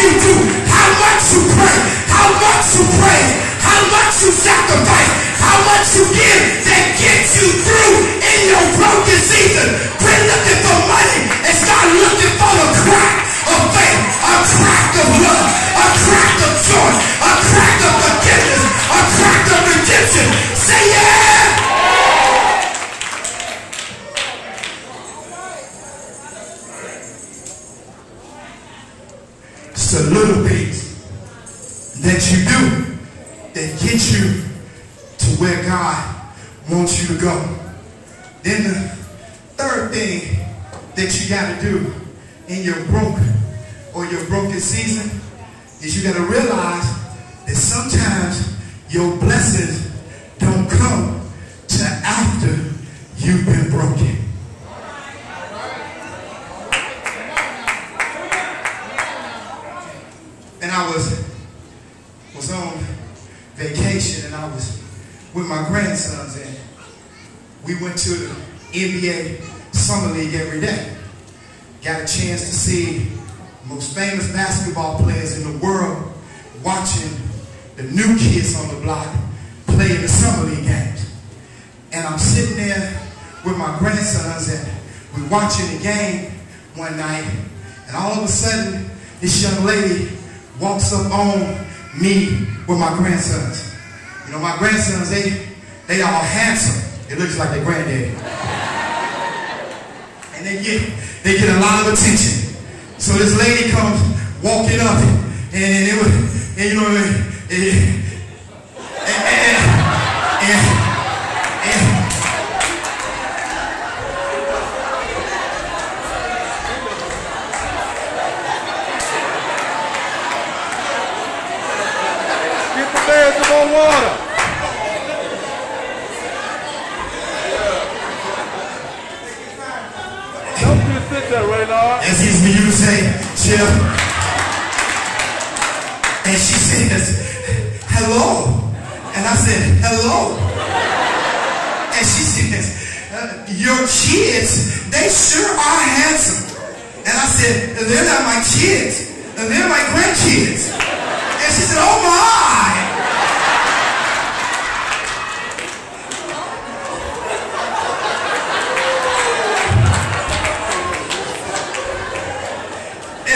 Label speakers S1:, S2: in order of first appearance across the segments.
S1: you do, how much you pray, how much you pray, how much you sacrifice, how much you give that gets you through in your broken season. Quit looking for money and start looking for the crack of faith, a crack of love, a crack of joy, a crack of forgiveness, a crack of redemption. Say yeah! It's a little bit that you do that gets you to where God wants you to go. Then the third thing that you got to do in your broken season is you got to realize that sometimes your blessings don't come till after you've been broken. And I was on vacation, and I was with my grandsons, and we went to the NBA Summer League every day. Got a chance to see the most famous basketball players in the world watching the new kids on the block play in the Summer League games. And I'm sitting there with my grandsons, and we're watching the game one night, and all of a sudden, this young lady walks up on me with my grandsons. You know, my grandsons, they all handsome. It looks like their granddaddy. And they get a lot of attention. So this lady comes walking up, and it was, and you know,
S2: water. Don't just sit there, Raynard.
S1: That's easy for you to say, Chip. And she says, hello. And I said, hello. And she says, your kids, they sure are handsome. And I said, they're not my kids. They're my grandkids. And she said, oh my.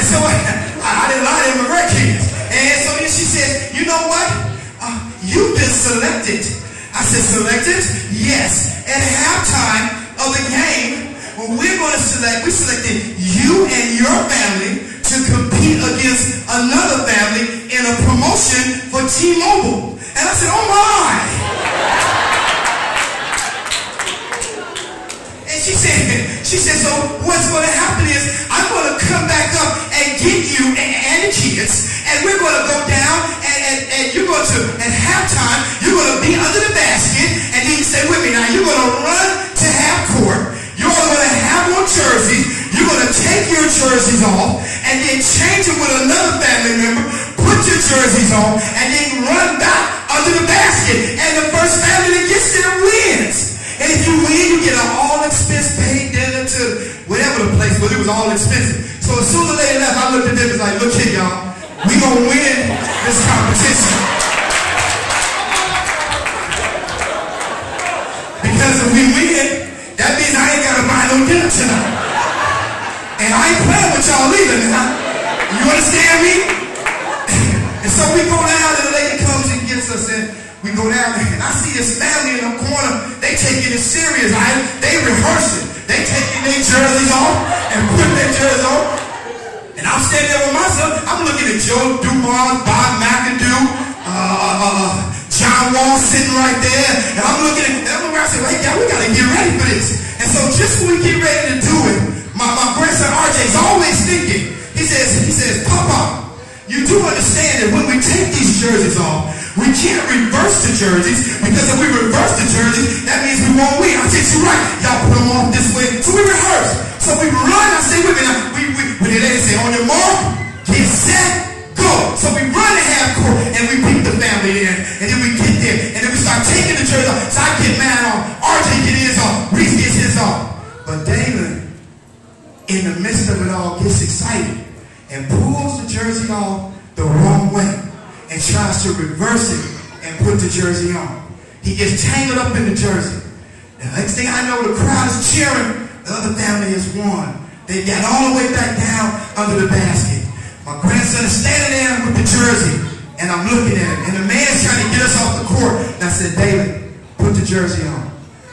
S1: So I didn't lie to my grandkids. And so then she said, you know what? You've been selected. I said, selected? Yes. At halftime of the game, we selected you and your family to compete against another family in a promotion for T-Mobile. And I said, oh my. And she said, so what's going to happen is I'm going to come back up and get you and the kids, and we're going to go down, and you're going to, at halftime, you're going to be under the basket, and then you stay with me. Now, you're going to run to half court. You're going to have on jerseys. You're going to take your jerseys off, and then change it with another family member, put your jerseys on, and then run back under the basket, and the first family that gets there wins. And if you win, you get an all-expense paid dinner to whatever the place was. It was all expensive. So as soon as the lady left, I looked at them and was like, look here, y'all. We gonna win this competition. Because if we win, that means I ain't gotta buy no dinner tonight. And I ain't playing with y'all either now. You understand me? And so we go down, and the lady comes and gets us in. We go down there, and I see this family in the corner. They taking it serious. They rehearsing. They taking their jerseys off and putting their jerseys on. And I'm standing there with myself. I'm looking at Joe Dumars, Bob McAdoo, John Wall sitting right there. And I'm looking at them. I said, hey, we got to get ready for this. And so just when we get ready to do it, my grandson RJ is always thinking. He says, Papa, you do understand that when we take these jerseys off, we can't reverse the jerseys, because if we reverse the jerseys, that means we won't win. I said, you're right. Y'all put them off this way. So we rehearse. So we run. I say, wait a minute. When the lady say, on your mark, get set, go. So we run to half court, and we beat the family in. And then we get there, and then we start taking the jersey off. So I get mine off. RJ get his off. Reese gets his off. But David, in the midst of it all, gets excited and pulls the jersey off the wrong way and tries to reverse it and put the jersey on. He gets tangled up in the jersey. The next thing I know, the crowd is cheering. The other family has won. They got all the way back down under the basket. My grandson is standing there with the jersey, and I'm looking at him. And the man's trying to get us off the court. And I said, David, put the jersey on.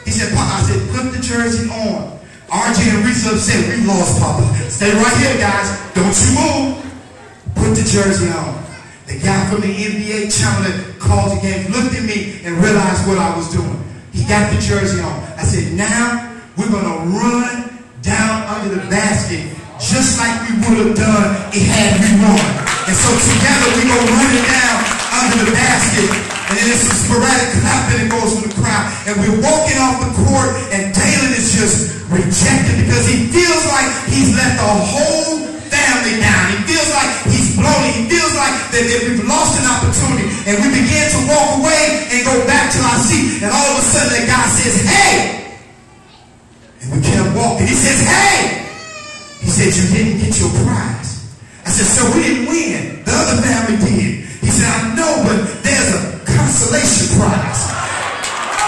S1: He said, Papa, I said, put the jersey on. RJ and Risa said, we lost, Papa. Stay right here, guys. Don't you move. Put the jersey on. The guy from the NBA channel that called the game looked at me and realized what I was doing. He got the jersey on. I said, now we're going to run down under the basket just like we would have done it had we won. And so together we're going to run it down under the basket. And then there's some sporadic clapping that goes from the crowd. And we're walking off the court and Dalen is just rejected because he feels like he's let the whole family down. He feels like he's blown. He feels like that we've lost an opportunity. And we begin to walk away and go back to our seat. And all of a sudden that guy says, hey! And we kept walking. He says, hey! He said, you didn't get your prize. I said, so we didn't win. The other family did. He said, I know, but there's a consolation prize.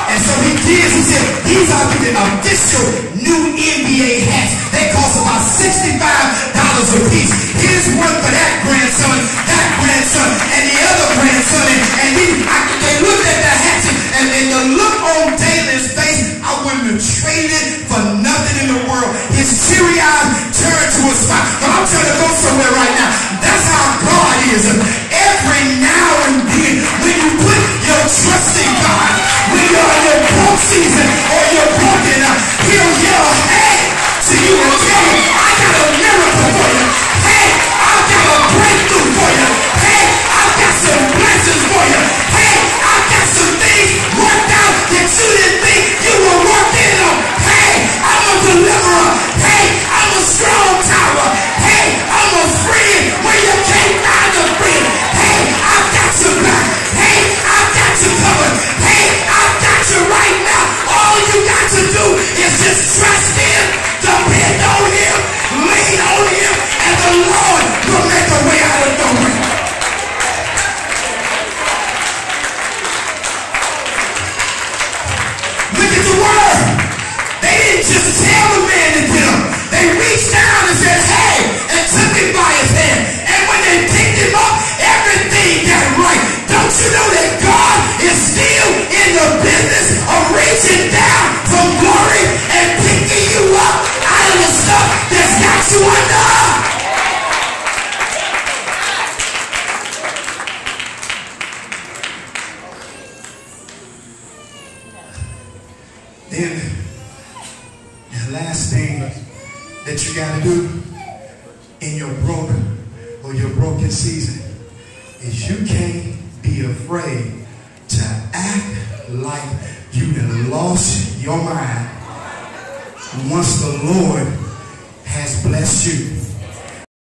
S1: And so he did. He said, these are the official new NBA hats. They cost about $65 a piece. Here's one for that grandson, and the other grandson. And they looked at the hats, and the look on Dalen's face, I wouldn't have traded for nothing in the world. His teary eyes turned to a smile. But I'm trying to go somewhere right now. That's how God is. Every now and then, when you put your trust in God, when you're in your broke season or you're broken, he'll yell, hey, to you and tell you, I got a miracle for you. Hey, I've got a breakthrough for you. Hey, I've got some blessings for you. Hey, I've got some things worked out that you didn't think you were working on. Hey, I'm a deliverer. Hey, I'm a strong tower. Hey, I'm a friend when you can't find a friend. Hey, I've got you back. Hey, I've got you covered. Hey, I've got you right now. All you got to do is just trust him, depend on him, lean on him, and the Lord will make a way out of nowhere. Look at the word. They didn't just tell the man to get him. They reached down and said, hey, and took him by his hand. And when they picked him up, everything got right. Don't you know that God is still in the business of reaching down from glory and picking you up out of the stuff that's got you under? Then the last thing that you got to do in your broken or your broken season is you can't be afraid to act like you done lost your mind once the Lord has blessed you.